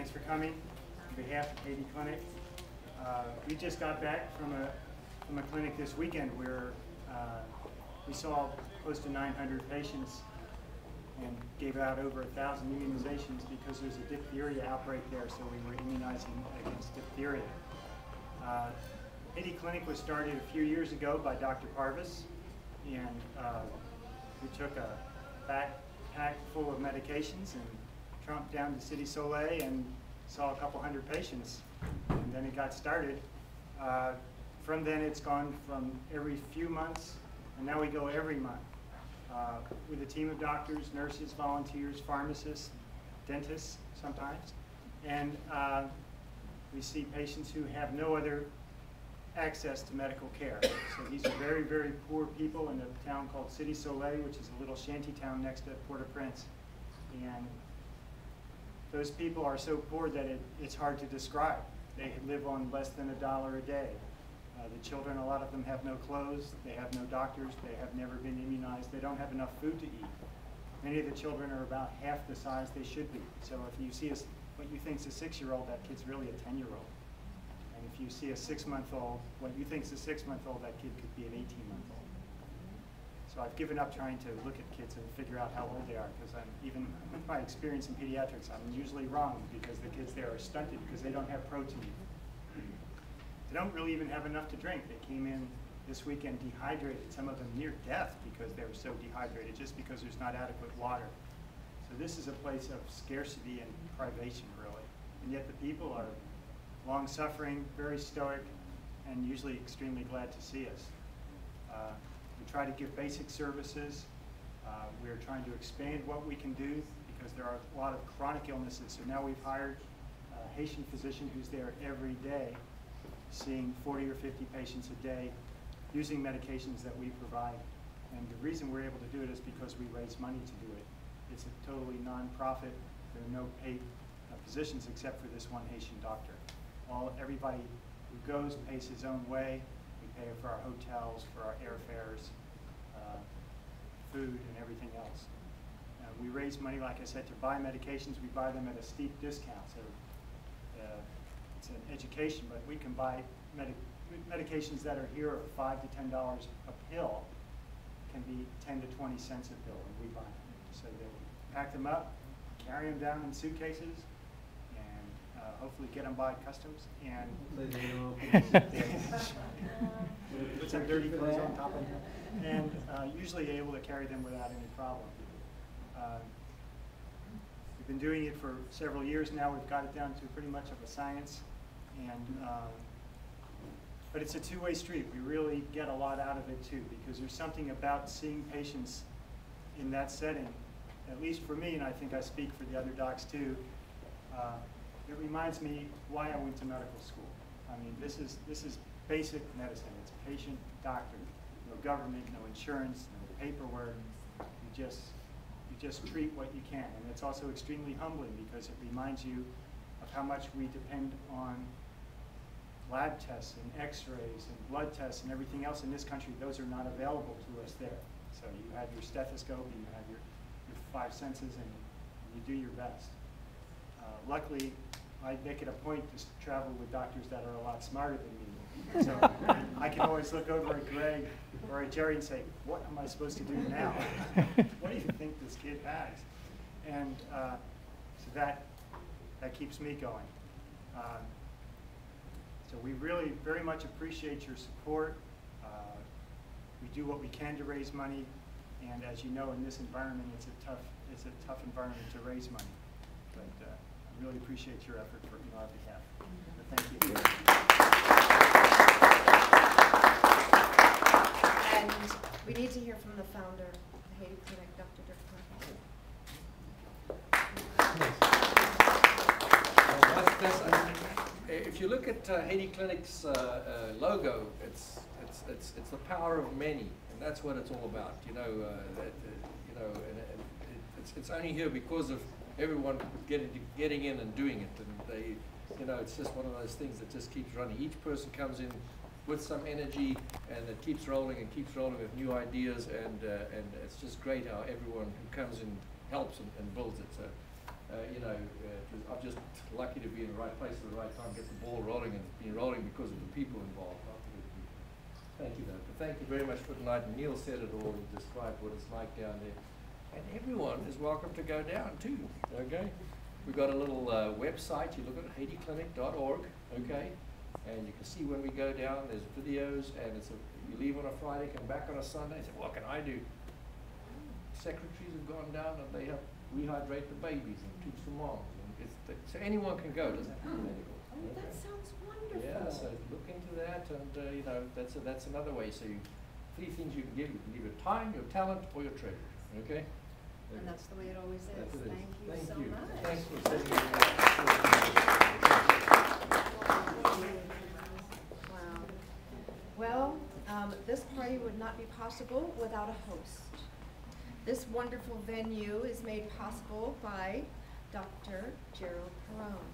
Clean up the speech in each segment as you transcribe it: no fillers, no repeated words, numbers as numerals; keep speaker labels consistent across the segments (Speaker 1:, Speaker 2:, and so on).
Speaker 1: Thanks for coming. On behalf of Haiti Clinic, we just got back from a clinic this weekend where we saw close to 900 patients and gave out over 1,000 immunizations because there's a diphtheria outbreak there, so we were immunizing against diphtheria. Haiti Clinic was started a few years ago by Dr. Parvis, and we took a backpack full of medications and trumped down to City Soleil and saw a couple hundred patients, and then it got started. From then it's gone from every few months, and now we go every month with a team of doctors, nurses, volunteers, pharmacists, dentists sometimes, and we see patients who have no other access to medical care. So these are very, very poor people in a town called City Soleil, which is a little shanty town next to Port-au-Prince. And those people are so poor that it's hard to describe. They live on less than $1 a day. The children, a lot of them have no clothes, they have no doctors, they have never been immunized, they don't have enough food to eat. Many of the children are about half the size they should be. So if you see what you think is a 6-year-old, that kid's really a 10-year-old. And if you see a 6-month-old, what you think is a 6-month-old, that kid could be an 18-month-old. So I've given up trying to look at kids and figure out how old they are, because even with my experience in pediatrics, I'm usually wrong because the kids there are stunted because they don't have protein. They don't really even have enough to drink. They came in this weekend dehydrated, some of them near death because they were so dehydrated just because there's not adequate water. So this is a place of scarcity and privation, really. And yet the people are long-suffering, very stoic, and usually extremely glad to see us. We try to give basic services. We're trying to expand what we can do because there are a lot of chronic illnesses. So now we've hired a Haitian physician who's there every day, seeing 40 or 50 patients a day, using medications that we provide. And the reason we're able to do it is because we raise money to do it. It's a totally non-profit. There are no paid positions except for this one Haitian doctor. Everybody who goes pays his own way. We pay for our hotels, for our airfares, food, and everything else. We raise money, like I said, to buy medications. We buy them at a steep discount. So it's an education, but we can buy medications that are here are $5 to $10 a pill, can be 10 to 20 cents a pill, and we buy them. So they pack them up, carry them down in suitcases, and hopefully get them by customs, and put some dirty clothes on top of them, and usually able to carry them without any problem. We've been doing it for several years now. We've got it down to pretty much of a science. But it's a two-way street. We really get a lot out of it too, because there's something about seeing patients in that setting, at least for me, and I think I speak for the other docs too, it reminds me why I went to medical school. I mean, this is basic medicine. It's patient, doctor, no government, no insurance, no paperwork. You just treat what you can, and it's also extremely humbling because it reminds you of how much we depend on lab tests and x-rays and blood tests and everything else in this country. Those are not available to us there. So you have your stethoscope, you have your 5 senses, and you do your best. Luckily, I make it a point to travel with doctors that are a lot smarter than me. So I can always look over at Greg or at Jerry and say, what am I supposed to do now? What do you think this kid has? And so that keeps me going. So we really very much appreciate your support. We do what we can to raise money, and as you know, in this environment, it's a tough environment to raise money. But I really appreciate your effort on our behalf. But thank you.
Speaker 2: And we need to hear from the founder of the Haiti Clinic, Dr.
Speaker 3: If you look at Haiti Clinic's logo, it's the power of many, and that's what it's all about. It's only here because of everyone getting in and doing it, and it's just one of those things that just keeps running. Each person comes in with some energy, and it keeps rolling with new ideas, and it's just great how everyone who comes in helps and builds it. So I'm just lucky to be in the right place at the right time, get the ball rolling, and it's been rolling because of the people involved, not the good people. Thank you, though. But thank you very much for tonight. And Neil said it all and described what it's like down there. And everyone is welcome to go down too, okay? We've got a little website. You look at HaitiClinic.org, okay? And you can see when we go down, there's videos, and you leave on a Friday, come back on a Sunday, and say, what can I do? Secretaries have gone down and they help rehydrate the babies and teach the moms. And so anyone can go, doesn't have to be medical.
Speaker 2: Oh, that sounds wonderful.
Speaker 3: Yeah, so look into that, and that's another way. So 3 things you can give. You can give your time, your talent, or your treasure, okay?
Speaker 2: And that's the way it always is.
Speaker 3: That's
Speaker 2: Thank you so much.
Speaker 3: Thanks for sitting here.
Speaker 2: Wow. Well, this party would not be possible without a host. This wonderful venue is made possible by Dr. Gerald Perrone.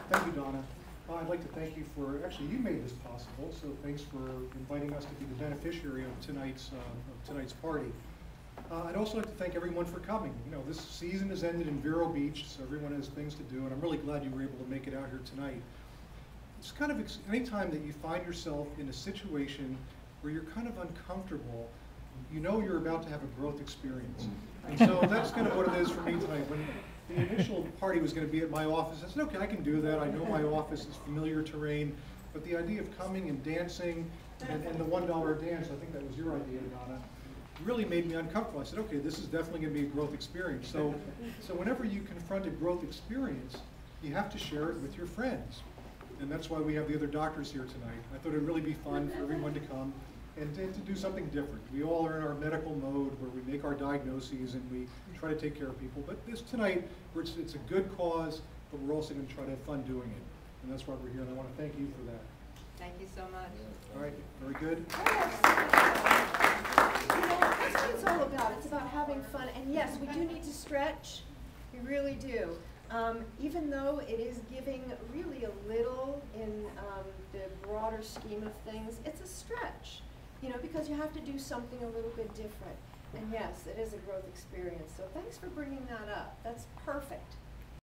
Speaker 4: Thank you, Donna. I'd like to thank you for, actually, you made this possible, so thanks for inviting us to be the beneficiary of tonight's party. I'd also like to thank everyone for coming. You know, this season has ended in Vero Beach, so everyone has things to do, and I'm really glad you were able to make it out here tonight. It's kind of, anytime that you find yourself in a situation where you're kind of uncomfortable, you know you're about to have a growth experience. And so that's kind of what it is for me tonight. When the initial party was going to be at my office, I said, okay, I can do that. I know my office is familiar terrain. But the idea of coming and dancing and the $1 dance, I think that was your idea, Donna, really made me uncomfortable. I said, okay, this is definitely going to be a growth experience. So whenever you confront a growth experience, you have to share it with your friends. And that's why we have the other doctors here tonight. I thought it'd really be fun for everyone to come and to do something different. We all are in our medical mode where we make our diagnoses and we try to take care of people. But this tonight, it's a good cause, but we're also going to try to have fun doing it. And that's why we're here, and I want to thank you for that.
Speaker 5: Thank you so much.
Speaker 4: All right, very good.
Speaker 2: You know, that's what it's all about. It's about having fun. And yes, we do need to stretch. We really do. Even though it is giving really a little in the broader scheme of things, it's a stretch, you know, because you have to do something a little bit different. And yes, it is a growth experience. So thanks for bringing that up. That's perfect.